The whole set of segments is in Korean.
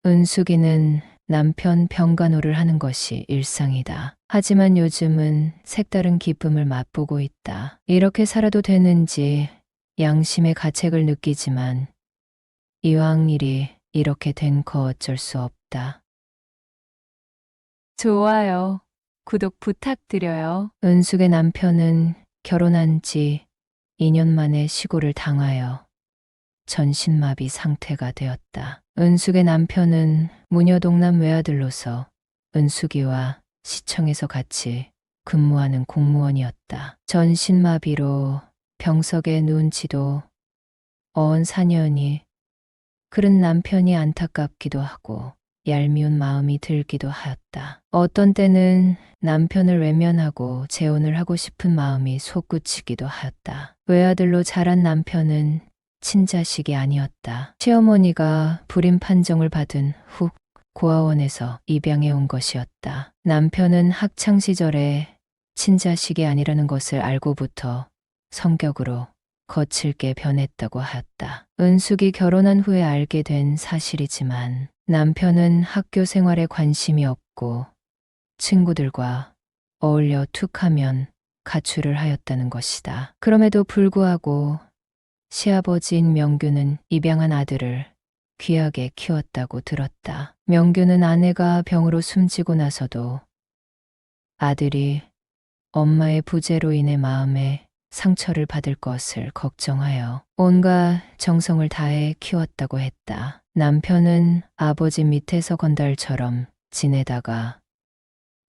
은숙이는 남편 병간호를 하는 것이 일상이다. 하지만 요즘은 색다른 기쁨을 맛보고 있다. 이렇게 살아도 되는지 양심의 가책을 느끼지만 이왕 일이 이렇게 된 거 어쩔 수 없다. 좋아요. 구독 부탁드려요. 은숙의 남편은 결혼한 지 2년 만에 시골을 당하여 전신마비 상태가 되었다. 은숙의 남편은 무녀동남 외아들로서 은숙이와 시청에서 같이 근무하는 공무원이었다. 전신마비로 병석에 누운 지도 어언 4년이 그런 남편이 안타깝기도 하고 얄미운 마음이 들기도 하였다. 어떤 때는 남편을 외면하고 재혼을 하고 싶은 마음이 솟구치기도 하였다. 외아들로 자란 남편은 친자식이 아니었다. 시어머니가 불임 판정을 받은 후 고아원에서 입양해 온 것이었다. 남편은 학창 시절에 친자식이 아니라는 것을 알고부터 성격으로 거칠게 변했다고 하였다. 은숙이 결혼한 후에 알게 된 사실이지만 남편은 학교 생활에 관심이 없고 친구들과 어울려 툭하면 가출을 하였다는 것이다. 그럼에도 불구하고 시아버지인 명규는 입양한 아들을 귀하게 키웠다고 들었다. 명규는 아내가 병으로 숨지고 나서도 아들이 엄마의 부재로 인해 마음에 상처를 받을 것을 걱정하여 온갖 정성을 다해 키웠다고 했다. 남편은 아버지 밑에서 건달처럼 지내다가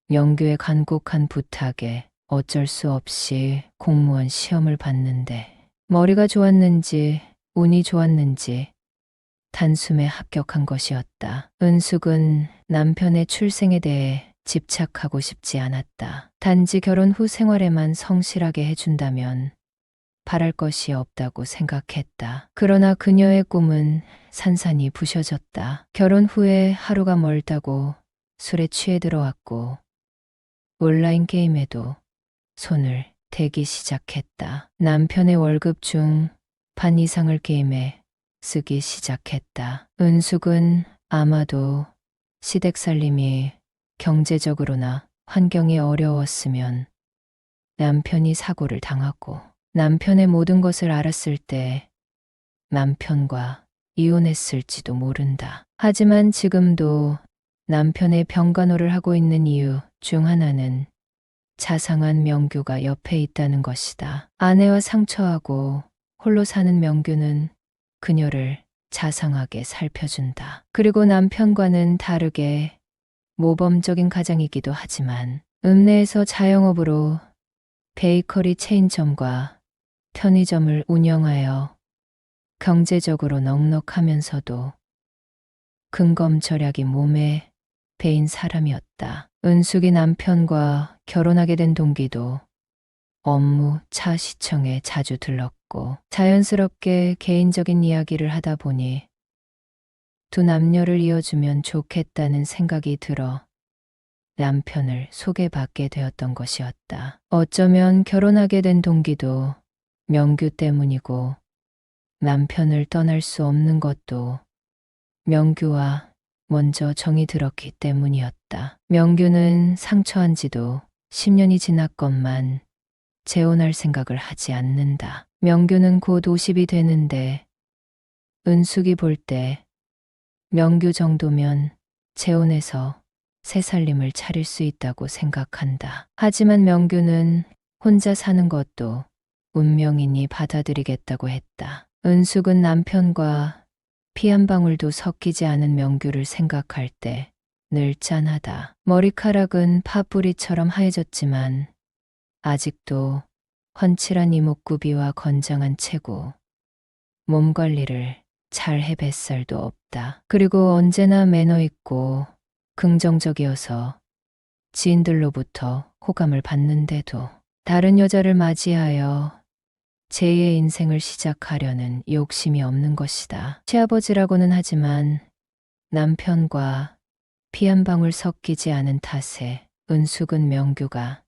명규의 간곡한 부탁에 어쩔 수 없이 공무원 시험을 봤는데 머리가 좋았는지 운이 좋았는지 단숨에 합격한 것이었다. 은숙은 남편의 출생에 대해 집착하고 싶지 않았다. 단지 결혼 후 생활에만 성실하게 해준다면 바랄 것이 없다고 생각했다. 그러나 그녀의 꿈은 산산이 부셔졌다. 결혼 후에 하루가 멀다고 술에 취해 들어왔고 온라인 게임에도 손을 대기 시작했다. 남편의 월급 중 반 이상을 게임에 쓰기 시작했다. 은숙은 아마도 시댁 살림이 경제적으로나 환경이 어려웠으면 남편이 사고를 당하고 남편의 모든 것을 알았을 때 남편과 이혼했을지도 모른다. 하지만 지금도 남편의 병간호를 하고 있는 이유 중 하나는 자상한 명규가 옆에 있다는 것이다. 아내와 상처하고 홀로 사는 명규는 그녀를 자상하게 살펴준다. 그리고 남편과는 다르게 모범적인 가장이기도 하지만 읍내에서 자영업으로 베이커리 체인점과 편의점을 운영하여 경제적으로 넉넉하면서도 근검절약이 몸에 배인 사람이었다. 은숙이 남편과 결혼하게 된 동기도 업무 차 시청에 자주 들렀고 자연스럽게 개인적인 이야기를 하다 보니 두 남녀를 이어주면 좋겠다는 생각이 들어 남편을 소개받게 되었던 것이었다. 어쩌면 결혼하게 된 동기도 명규 때문이고 남편을 떠날 수 없는 것도 명규와 먼저 정이 들었기 때문이었다. 명규는 상처한 지도 10년이 지났건만 재혼할 생각을 하지 않는다. 명규는 곧 50이 되는데 은숙이 볼 때 명규 정도면 재혼해서 새 살림을 차릴 수 있다고 생각한다. 하지만 명규는 혼자 사는 것도 운명이니 받아들이겠다고 했다. 은숙은 남편과 피 한 방울도 섞이지 않은 명규를 생각할 때 늘 짠하다. 머리카락은 파뿌리처럼 하얘졌지만 아직도 훤칠한 이목구비와 건장한 체구, 몸 관리를 잘 해 뱃살도 없다. 그리고 언제나 매너 있고 긍정적이어서 지인들로부터 호감을 받는데도 다른 여자를 맞이하여 제2의 인생을 시작하려는 욕심이 없는 것이다. 시아버지라고는 하지만 남편과 피 한 방울 섞이지 않은 탓에 은숙은 명규가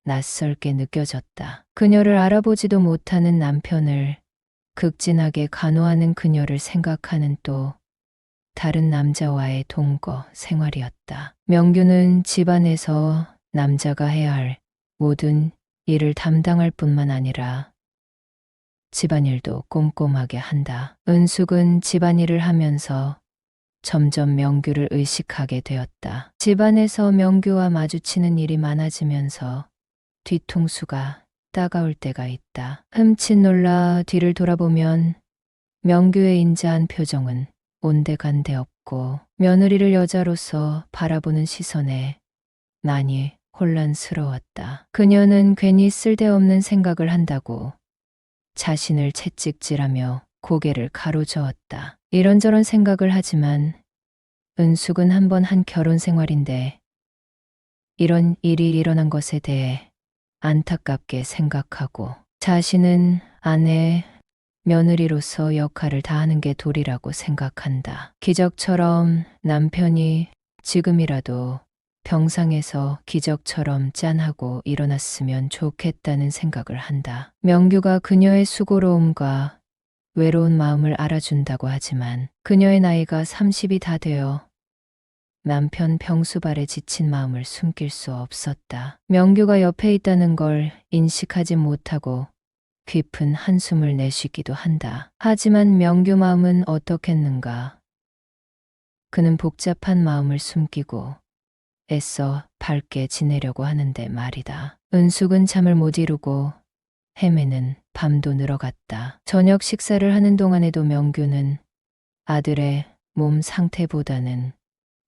낯설게 느껴졌다. 그녀를 알아보지도 못하는 남편을 극진하게 간호하는 그녀를 생각하는 또 다른 남자와의 동거 생활이었다. 명규는 집안에서 남자가 해야 할 모든 일을 담당할 뿐만 아니라 집안일도 꼼꼼하게 한다. 은숙은 집안일을 하면서 점점 명규를 의식하게 되었다. 집안에서 명규와 마주치는 일이 많아지면서 뒤통수가 따가울 때가 있다. 흠칫 놀라 뒤를 돌아보면 명규의 인자한 표정은 온데간데 없고 며느리를 여자로서 바라보는 시선에 많이 혼란스러웠다. 그녀는 괜히 쓸데없는 생각을 한다고 자신을 채찍질하며 고개를 가로저었다. 이런저런 생각을 하지만 은숙은 한 번 한 결혼 생활인데 이런 일이 일어난 것에 대해 안타깝게 생각하고 자신은 아내, 며느리로서 역할을 다하는 게 도리라고 생각한다. 기적처럼 남편이 지금이라도 병상에서 기적처럼 짠하고 일어났으면 좋겠다는 생각을 한다. 명규가 그녀의 수고로움과 외로운 마음을 알아준다고 하지만 그녀의 나이가 30이 다 되어 남편 병수발에 지친 마음을 숨길 수 없었다. 명규가 옆에 있다는 걸 인식하지 못하고 깊은 한숨을 내쉬기도 한다. 하지만 명규 마음은 어떻겠는가. 그는 복잡한 마음을 숨기고 애써 밝게 지내려고 하는데 말이다. 은숙은 잠을 못 이루고 헤매는 밤도 늘어갔다. 저녁 식사를 하는 동안에도 명규는 아들의 몸 상태보다는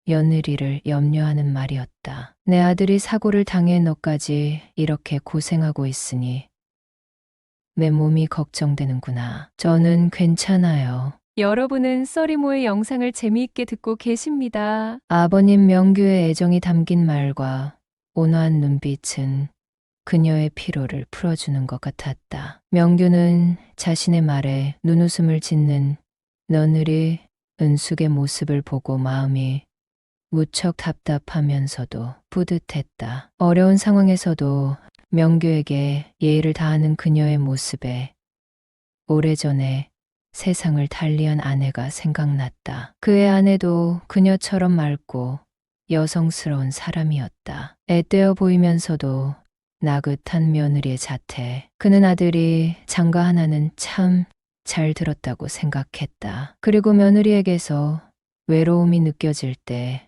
며느리를 염려하는 말이었다. 내 아들이 사고를 당해 너까지 이렇게 고생하고 있으니 내 몸이 걱정되는구나. 저는 괜찮아요. 여러분은 써리모의 영상을 재미있게 듣고 계십니다. 아버님 명규의 애정이 담긴 말과 온화한 눈빛은 그녀의 피로를 풀어주는 것 같았다. 명규는 자신의 말에 눈웃음을 짓는 며느리 은숙의 모습을 보고 마음이 무척 답답하면서도 뿌듯했다. 어려운 상황에서도 명규에게 예의를 다하는 그녀의 모습에 오래전에 세상을 달리한 아내가 생각났다. 그의 아내도 그녀처럼 맑고 여성스러운 사람이었다. 앳되어 보이면서도 나긋한 며느리의 자태. 그는 아들이 장가 하나는 참 잘 들었다고 생각했다. 그리고 며느리에게서 외로움이 느껴질 때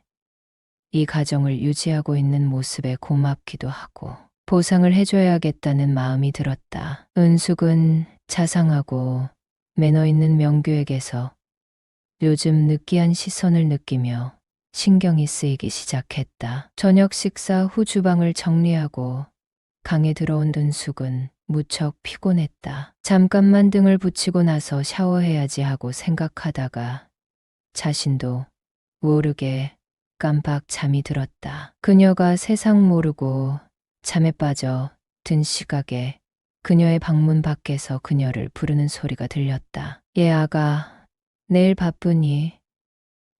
이 가정을 유지하고 있는 모습에 고맙기도 하고 보상을 해줘야겠다는 마음이 들었다. 은숙은 자상하고 매너 있는 명규에게서 요즘 느끼한 시선을 느끼며 신경이 쓰이기 시작했다. 저녁 식사 후 주방을 정리하고 강에 들어온 은숙은 무척 피곤했다. 잠깐만 등을 붙이고 나서 샤워해야지 하고 생각하다가 자신도 모르게 깜박 잠이 들었다. 그녀가 세상 모르고 잠에 빠져 든 시각에 그녀의 방문 밖에서 그녀를 부르는 소리가 들렸다. 예, 아가, 내일 바쁘니?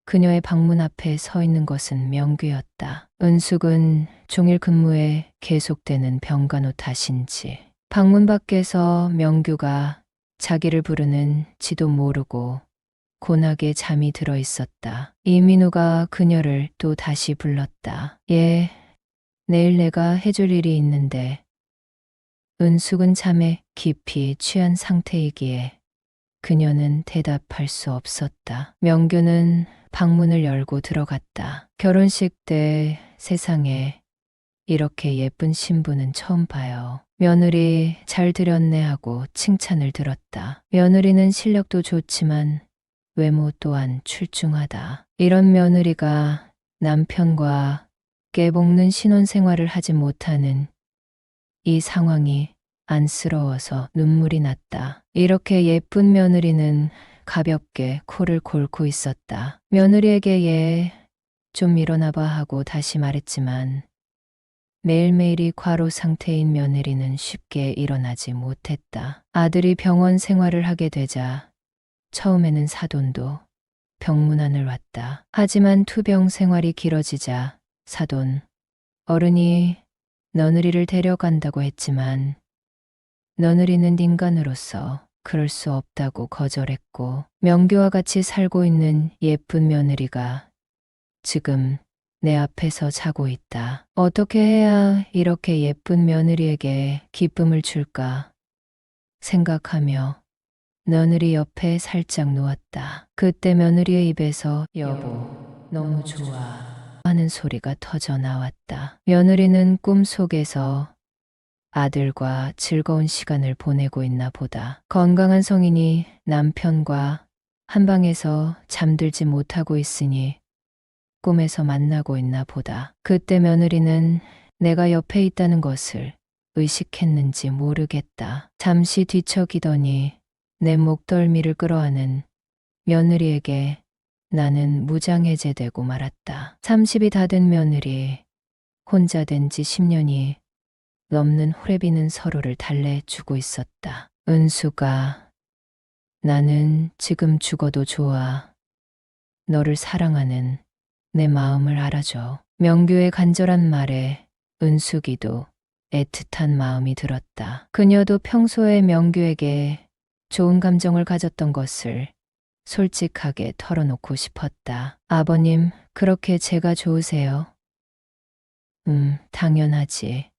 그녀의 방문 앞에 서 있는 것은 명규였다. 은숙은 종일 근무에 계속되는 병간호 탓인지 방문 밖에서 명규가 자기를 부르는지도 모르고 곤하게 잠이 들어 있었다. 이민우가 그녀를 또 다시 불렀다. 예, 내일 내가 해줄 일이 있는데. 은숙은 잠에 깊이 취한 상태이기에 그녀는 대답할 수 없었다. 명규는 방문을 열고 들어갔다. 결혼식 때 세상에 이렇게 예쁜 신부는 처음 봐요. 며느리 잘 들였네 하고 칭찬을 들었다. 며느리는 실력도 좋지만 외모 또한 출중하다. 이런 며느리가 남편과 깨볶는 신혼생활을 하지 못하는 이 상황이 안쓰러워서 눈물이 났다. 이렇게 예쁜 며느리는 가볍게 코를 골고 있었다. 며느리에게 예, 좀 일어나봐 하고 다시 말했지만 매일매일이 과로 상태인 며느리는 쉽게 일어나지 못했다. 아들이 병원 생활을 하게 되자 처음에는 사돈도 병문안을 왔다. 하지만 투병 생활이 길어지자 사돈 어른이 며느리를 데려간다고 했지만 며느리는 인간으로서 그럴 수 없다고 거절했고, 명규와 같이 살고 있는 예쁜 며느리가 지금 내 앞에서 자고 있다. 어떻게 해야 이렇게 예쁜 며느리에게 기쁨을 줄까 생각하며 며느리 옆에 살짝 누웠다. 그때 며느리의 입에서 여보, 너무 좋아 하는 소리가 터져 나왔다. 며느리는 꿈속에서 아들과 즐거운 시간을 보내고 있나 보다. 건강한 성인이 남편과 한 방에서 잠들지 못하고 있으니 꿈에서 만나고 있나 보다. 그때 며느리는 내가 옆에 있다는 것을 의식했는지 모르겠다. 잠시 뒤척이더니 내 목덜미를 끌어안은 며느리에게 나는 무장해제되고 말았다. 30이 다 된 며느리, 혼자 된 지 10년이 넘는 호래비는 서로를 달래주고 있었다. 은수가, 나는 지금 죽어도 좋아. 너를 사랑하는 내 마음을 알아줘. 명규의 간절한 말에 은숙이도 애틋한 마음이 들었다. 그녀도 평소에 명규에게 좋은 감정을 가졌던 것을 솔직하게 털어놓고 싶었다. 아버님, 그렇게 제가 좋으세요? 당연하지.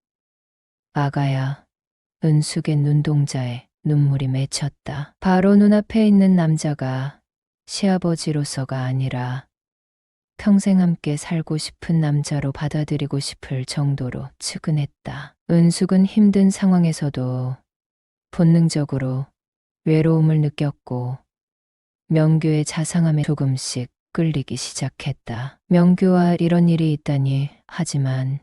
아가야. 은숙의 눈동자에 눈물이 맺혔다. 바로 눈앞에 있는 남자가 시아버지로서가 아니라 평생 함께 살고 싶은 남자로 받아들이고 싶을 정도로 측은했다. 은숙은 힘든 상황에서도 본능적으로 외로움을 느꼈고 명규의 자상함에 조금씩 끌리기 시작했다. 명규와 이런 일이 있다니. 하지만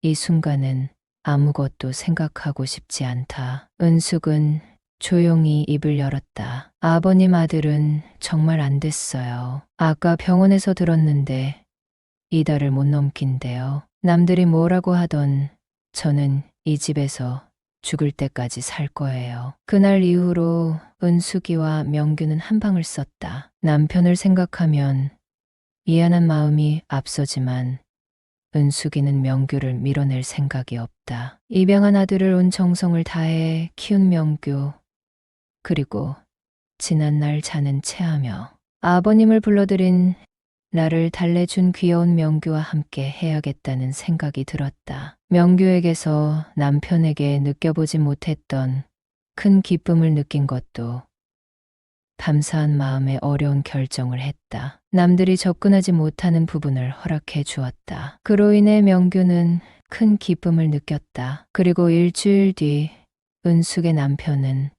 이 순간은 아무것도 생각하고 싶지 않다. 은숙은 조용히 입을 열었다. 아버님, 아들은 정말 안 됐어요. 아까 병원에서 들었는데 이달을 못 넘긴대요. 남들이 뭐라고 하던 저는 이 집에서 죽을 때까지 살 거예요. 그날 이후로 은숙이와 명규는 한 방을 썼다. 남편을 생각하면 미안한 마음이 앞서지만 은숙이는 명규를 밀어낼 생각이 없다. 입양한 아들을 온 정성을 다해 키운 명규, 그리고 지난날 자는 체하며 아버님을 불러들인 나를 달래준 귀여운 명규와 함께 해야겠다는 생각이 들었다. 명규에게서 남편에게 느껴보지 못했던 큰 기쁨을 느낀 것도 감사한 마음에 어려운 결정을 했다. 남들이 접근하지 못하는 부분을 허락해 주었다. 그로 인해 명규는 큰 기쁨을 느꼈다. 그리고 일주일 뒤 은숙의 남편은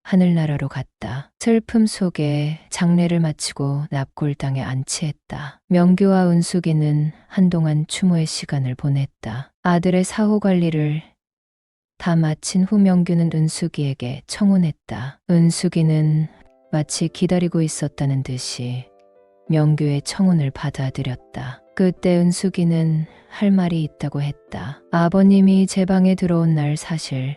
하늘나라로 갔다. 슬픔 속에 장례를 마치고 납골당에 안치했다. 명규와 은숙이는 한동안 추모의 시간을 보냈다. 아들의 사후 관리를 다 마친 후 명규는 은숙이에게 청혼했다. 은숙이는 마치 기다리고 있었다는 듯이 명규의 청혼을 받아들였다. 그때 은숙이는 할 말이 있다고 했다. 아버님이 제 방에 들어온 날 사실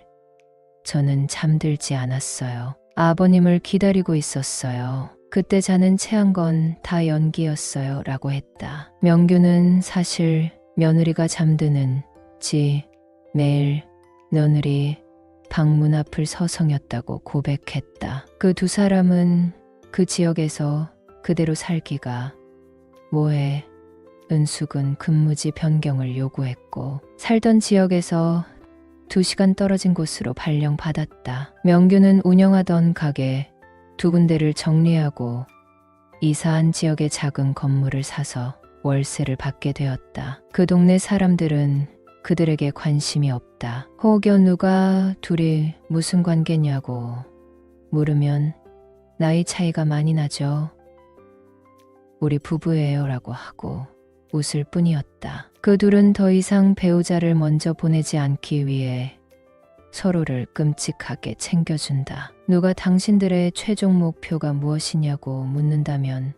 저는 잠들지 않았어요. 아버님을 기다리고 있었어요. 그때 자는 체한 건 다 연기였어요. 라고 했다. 명규는 사실 며느리가 잠드는 지 매일 며느리 방문 앞을 서성였다고 고백했다. 그 두 사람은 그 지역에서 그대로 살기가 뭐해. 은숙은 근무지 변경을 요구했고 살던 지역에서 2시간 떨어진 곳으로 발령받았다. 명규는 운영하던 가게 2군데를 정리하고 이사한 지역의 작은 건물을 사서 월세를 받게 되었다. 그 동네 사람들은 그들에게 관심이 없다. 혹여 누가 둘이 무슨 관계냐고 물으면 나이 차이가 많이 나죠. 우리 부부예요 라고 하고 웃을 뿐이었다. 그 둘은 더 이상 배우자를 먼저 보내지 않기 위해 서로를 끔찍하게 챙겨준다. 누가 당신들의 최종 목표가 무엇이냐고 묻는다면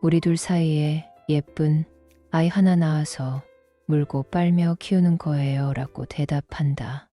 우리 둘 사이에 예쁜 아이 하나 낳아서 물고 빨며 키우는 거예요 라고 대답한다.